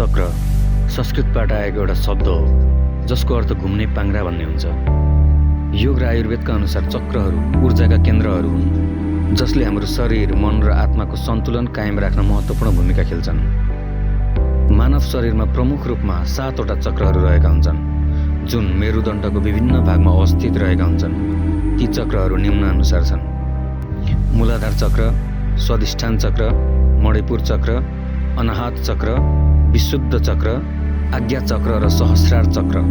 चक्र संस्कृतबाट आएको एउटा शब्द हो जसको अर्थ घुम्ने पाङ्ग्रा भन्ने हुन्छ। योग र आयुर्वेदका अनुसार चक्रहरू ऊर्जाका केन्द्रहरू हुन् जसले हाम्रो शरीर, मन र आत्माको सन्तुलन कायम राख्न महत्त्वपूर्ण भूमिका खेल्छन्। मानव शरीरमा प्रमुख रूपमा 7वटा चक्रहरू रहेका हुन्छन् जुन मेरुदण्डको विभिन्न भागमा अवस्थित रहेका हुन्छन्। ती चक्रहरू निम्नानुसार छन्: मूलाधार चक्र, स्वादिष्ठान चक्र, मणिपुर चक्र, अनाहत चक्र, विशुद्ध चक्र, आज्ञा चक्र र सहस्रार चक्र।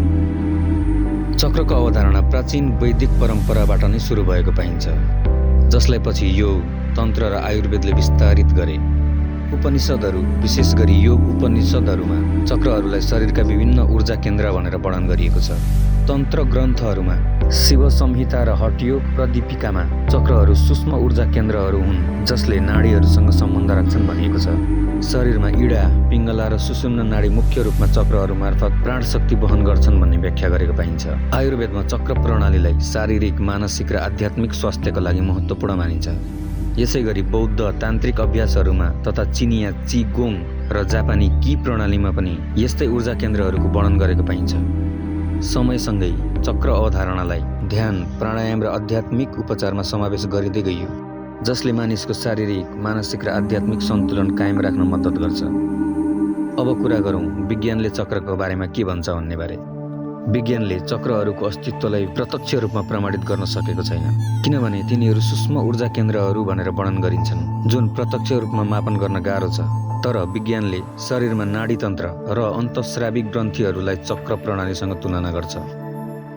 चक्रको अवधारणा प्राचीन वैदिक परम्पराबाट नै सुरु भएको पाइन्छ, जसलाई पछि योग, तन्त्र र आयुर्वेदले विस्तारित गरे। उपनिषदहरू, विशेष गरी योग उपनिषदहरूमा चक्रहरूलाई शरीरका विभिन्न ऊर्जा केन्द्र भनेर वर्णन गरिएको छ। तन्त्र ग्रन्थहरूमा शिव संहिता र हठयोग प्रदीपिकामा चक्रहरू सूक्ष्म ऊर्जा केन्द्रहरू हुन् जसले नाडीहरूसँग सम्बन्ध राख्छन् भनिएको छ। शरीरमा इडा, पिङ्गला र सुषुम्ना नाडी मुख्य रूपमा चक्रहरू मार्फत प्राण शक्ति वहन गर्छन् भन्ने व्याख्या गरेको पाइन्छ। आयुर्वेदमा चक्र प्रणालीलाई शारीरिक, मानसिक र आध्यात्मिक स्वास्थ्यका लागि महत्त्वपूर्ण मानिन्छ। यसै गरी बौद्ध तान्त्रिक अभ्यासहरूमा तथा चिनिया चिगोङ र जापानी की प्रणालीमा पनि यस्तै ऊर्जा केन्द्रहरूको वर्णन गरेको पाइन्छ। समयसँगै चक्र अवधारणालाई ध्यान, प्राणायाम र आध्यात्मिक उपचारमा समावेश गरिँदै गइयो, जसले मानिसको शारीरिक, मानसिक र आध्यात्मिक सन्तुलन कायम राख्न मद्दत गर्छ। अब कुरा गरौँ विज्ञानले चक्रको बारेमा के भन्छ भन्ने बारे। विज्ञानले चक्रहरूको अस्तित्वलाई प्रत्यक्ष रूपमा प्रमाणित गर्न सकेको छैन, किनभने तिनीहरू सूक्ष्म ऊर्जा केन्द्रहरू भनेर वर्णन गरिन्छन् जुन प्रत्यक्ष रूपमा मापन गर्न गाह्रो छ। तर विज्ञानले शरीरमा नाडी तन्त्र र अन्तस्राविक ग्रन्थीहरूलाई चक्र प्रणालीसँग तुलना गर्छ।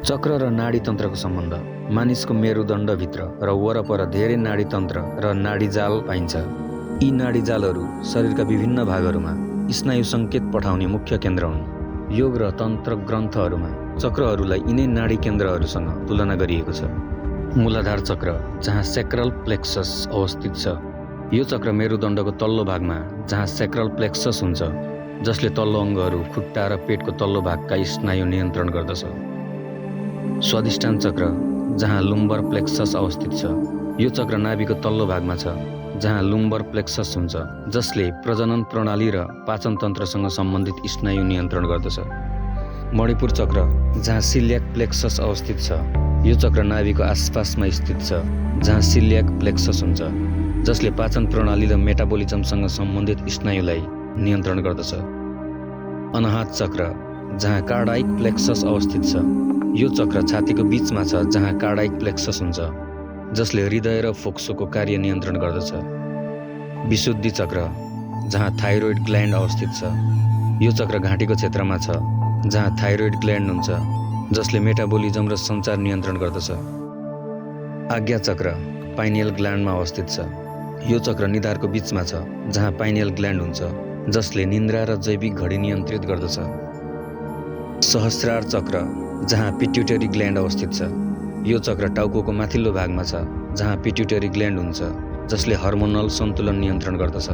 चक्र र नाडी तन्त्रको सम्बन्ध: मानिसको मेरुदण्डभित्र र वरपर धेरै नाडी तन्त्र र नाडीजाल पाइन्छ। यी नाडीजालहरू शरीरका विभिन्न भागहरूमा स्नायु सङ्केत पठाउने मुख्य केन्द्र हुन्। योग र तन्त्र ग्रन्थहरूमा चक्रहरूलाई यिनै नाडी केन्द्रहरूसँग तुलना गरिएको छ। मूलाधार चक्र, जहाँ सैक्रल प्लेक्सस अवस्थित छ। यो चक्र मेरुदण्डको तल्लो भागमा जहाँ सैक्रल प्लेक्सस हुन्छ, जसले तल्लो अङ्गहरू, खुट्टा र पेटको तल्लो भागका स्नायु नियन्त्रण गर्दछ। स्वादिष्ठान चक्र, जहाँ लुम्बर प्लेक्सस अवस्थित छ। यो चक्र नाभिको तल्लो भागमा छ जहाँ लुम्बर प्लेक्सस हुन्छ, जसले प्रजनन प्रणाली र पाचन तन्त्रसँग सम्बन्धित स्नायु नियन्त्रण गर्दछ। मणिपुर चक्र, जहाँ सिलियाक प्लेक्सस अवस्थित छ। यो चक्र नाभिको आसपासमा स्थित छ जहाँ सिलियाक प्लेक्सस हुन्छ, जसले पाचन प्रणाली र मेटाबोलिजमसँग सम्बन्धित स्नायुलाई नियन्त्रण गर्दछ। अनाहत चक्र, जहाँ कार्डाइक प्लेक्सस अवस्थित छ। यो चक्र छातीको बीचमा छ जहाँ कार्डाइक प्लेक्सस हुन्छ, जसले हृदय र फोक्सोको कार्य नियन्त्रण गर्दछ। विशुद्धि चक्र, जहाँ थाइरोइड ग्ल्यान्ड अवस्थित छ। यो चक्र घाँटीको क्षेत्रमा छ जहाँ थाइरोइड ग्ल्यान्ड हुन्छ, जसले मेटाबोलिजम र सञ्चार नियन्त्रण गर्दछ। आज्ञा चक्र पाइनियल ग्ल्यान्डमा अवस्थित छ। यो चक्र निधारको बीचमा छ जहाँ पाइनियल ग्ल्यान्ड हुन्छ, जसले निन्द्रा र जैविक घडी नियन्त्रित गर्दछ। सहस्रार चक्र, जहाँ पिट्युटरी ग्ल्यान्ड अवस्थित छ। यो चक्र टाउकोको माथिल्लो भागमा छ जहाँ पिट्युटरी ग्ल्यान्ड हुन्छ, जसले हर्मोनल सन्तुलन नियन्त्रण गर्दछ।